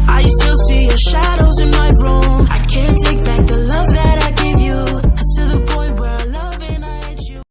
I still see your shadows in my room. I can't take back the love that I gave you. It's to the point where I love and I hate you.